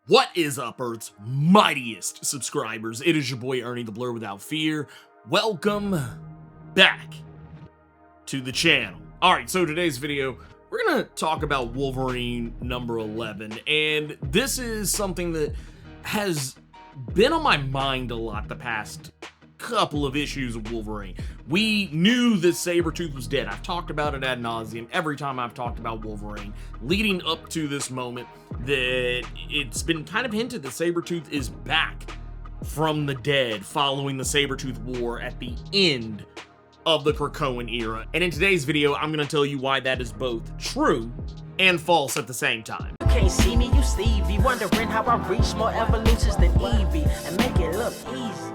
What is up, Earth's mightiest subscribers? It is your boy Ernie, the Blerd Without Fear. Welcome back to the channel. Alright, so today's video, we're gonna talk about Wolverine number 11, and this is something that has been on my mind a lot the past couple of issues of Wolverine. We knew that Sabretooth was dead. I've talked about it ad nauseum every time I've talked about Wolverine, leading up to this moment that it's been kind of hinted that Sabretooth is back from the dead following the Sabretooth War at the end of the Krakoan era. And in today's video, I'm going to tell you why that is both true and false at the same time. You can't see me, you Stevie, wondering how I reach more evolutions than Evie and make it look easy.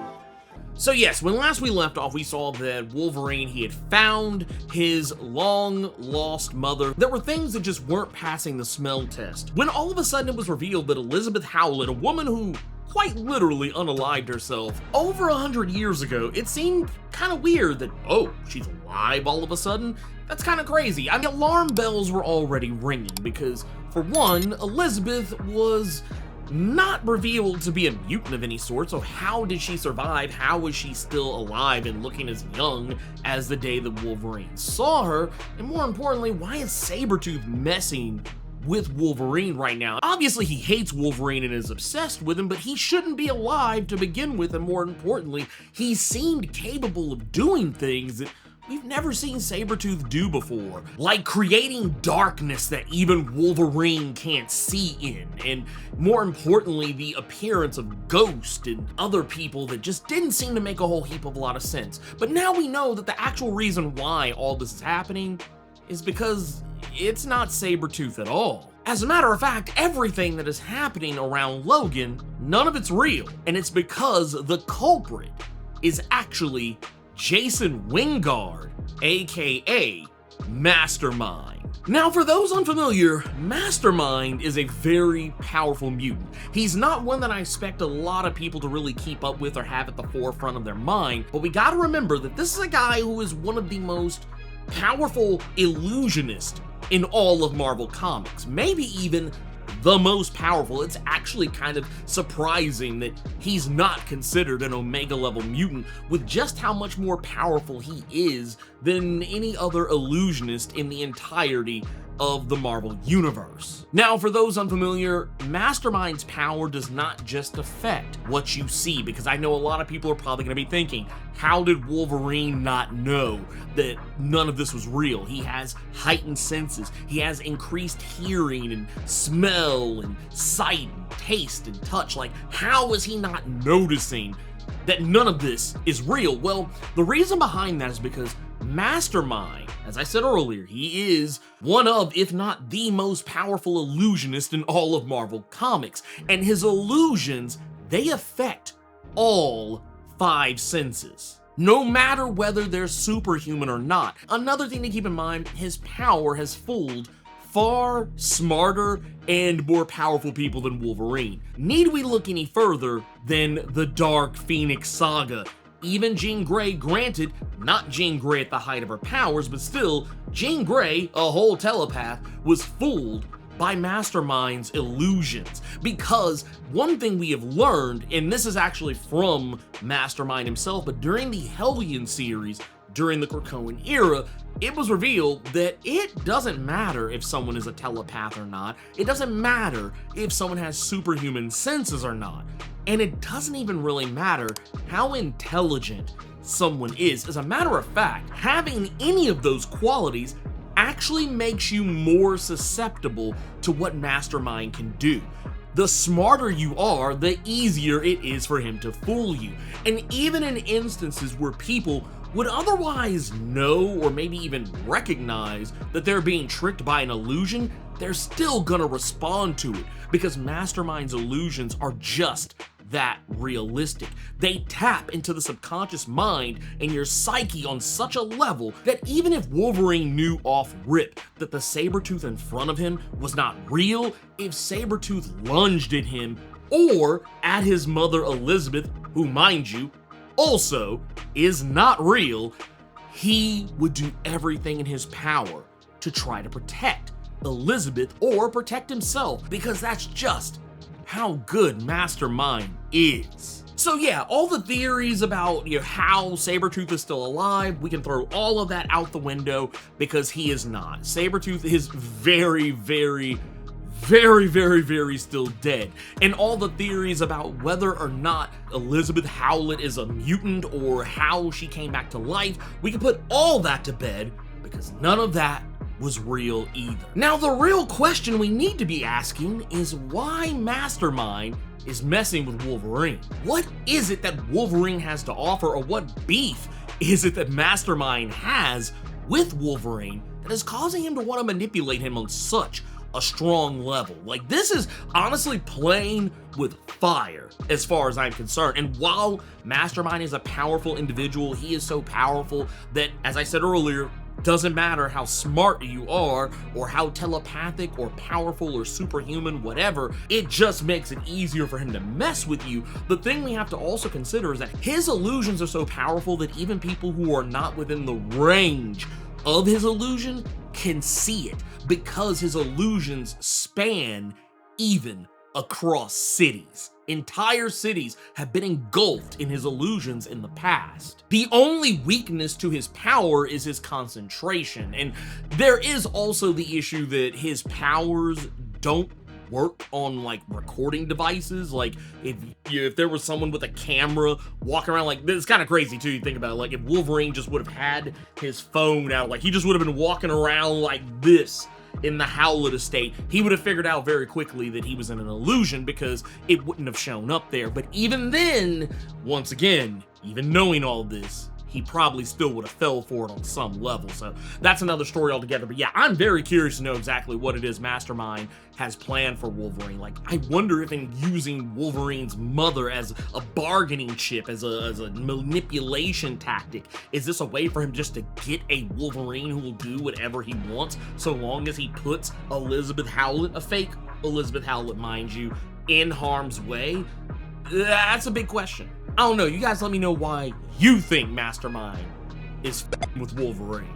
So yes, when last we left off, we saw that Wolverine, he had found his long-lost mother. There were things that just weren't passing the smell test, when all of a sudden it was revealed that Elizabeth Howlett, a woman who quite literally unalived herself over 100 years ago, it seemed kind of weird that, oh, she's alive all of a sudden? That's kind of crazy. I mean, alarm bells were already ringing because, for one, Elizabeth was not revealed to be a mutant of any sort, so how did she survive? How was she still alive and looking as young as the day that Wolverine saw her? And more importantly, why is Sabretooth messing with Wolverine right now? Obviously, he hates Wolverine and is obsessed with him, but he shouldn't be alive to begin with, and more importantly, he seemed capable of doing things that we've never seen Sabretooth do before, like creating darkness that even Wolverine can't see in, and more importantly, the appearance of Ghost and other people that just didn't seem to make a whole heap of a lot of sense. But now we know that the actual reason why all this is happening is because it's not Sabretooth at all. As a matter of fact, everything that is happening around Logan, none of it's real, and it's because the culprit is actually Jason Wingard, aka Mastermind. Now, for those unfamiliar, Mastermind is a very powerful mutant. He's not one that I expect a lot of people to really keep up with or have at the forefront of their mind, but we gotta remember that this is a guy who is one of the most powerful illusionists in all of Marvel Comics, maybe even the most powerful. It's actually kind of surprising that he's not considered an Omega level mutant with just how much more powerful he is than any other illusionist in the entirety of the Marvel Universe. Now, for those unfamiliar, Mastermind's power does not just affect what you see, because I know a lot of people are probably going to be thinking, how did Wolverine not know that none of this was real? He has heightened senses, he has increased hearing and smell and sight and taste and touch. Like, how is he not noticing that none of this is real? Well, the reason behind that is because Mastermind, as I said earlier, he is one of, if not the most powerful illusionist in all of Marvel Comics, and his illusions, they affect all 5 senses, no matter whether they're superhuman or not. Another thing to keep in mind, his power has fooled far smarter and more powerful people than Wolverine. Need we look any further than the Dark Phoenix saga? Even Jean Grey, granted, not Jean Grey at the height of her powers, but still, Jean Grey, a whole telepath, was fooled by Mastermind's illusions. Because one thing we have learned, and this is actually from Mastermind himself, but during the Hellion series, during the Krakoan era, it was revealed that it doesn't matter if someone is a telepath or not. It doesn't matter if someone has superhuman senses or not. And it doesn't even really matter how intelligent someone is. As a matter of fact, having any of those qualities actually makes you more susceptible to what Mastermind can do. The smarter you are, the easier it is for him to fool you. And even in instances where people would otherwise know or maybe even recognize that they're being tricked by an illusion, they're still gonna respond to it because Mastermind's illusions are just that realistic. They tap into the subconscious mind and your psyche on such a level that even if Wolverine knew off rip that the Sabretooth in front of him was not real, if Sabretooth lunged at him or at his mother Elizabeth, who, mind you, also is not real, he would do everything in his power to try to protect Elizabeth or protect himself, because that's just how good Mastermind is. So yeah, all the theories about, how Sabretooth is still alive, we can throw all of that out the window because he is not. Sabretooth is very, very, very, very, very still dead. And all the theories about whether or not Elizabeth Howlett is a mutant or how she came back to life, we can put all that to bed because none of that was real either. Now, the real question we need to be asking is why Mastermind is messing with Wolverine. What is it that Wolverine has to offer, or what beef is it that Mastermind has with Wolverine that is causing him to want to manipulate him on such a strong level? Like, this is honestly playing with fire as far as I'm concerned. And while Mastermind is a powerful individual, he is so powerful that, as I said earlier, doesn't matter how smart you are or how telepathic or powerful or superhuman, whatever, it just makes it easier for him to mess with you. The thing we have to also consider is that his illusions are so powerful that even people who are not within the range of his illusion can see it, because his illusions span even across cities. Entire cities have been engulfed in his illusions in the past. The only weakness to his power is his concentration, and there is also the issue that his powers don't work on like recording devices. Like if there was someone with a camera walking around, like, it's kind of crazy too, you think about it. Like, if Wolverine just would have had his phone out, like he just would have been walking around like this in the Howlett estate, he would have figured out very quickly that he was in an illusion because it wouldn't have shown up there. But even then, once again, even knowing all this, he probably still would have fell for it on some level. So that's another story altogether. But yeah, I'm very curious to know exactly what it is Mastermind has planned for Wolverine. Like, I wonder if in using Wolverine's mother as a bargaining chip, as a manipulation tactic, is this a way for him just to get a Wolverine who will do whatever he wants so long as he puts Elizabeth Howlett, a fake Elizabeth Howlett, mind you, in harm's way? That's a big question. I don't know. You guys let me know why you think Mastermind is with Wolverine.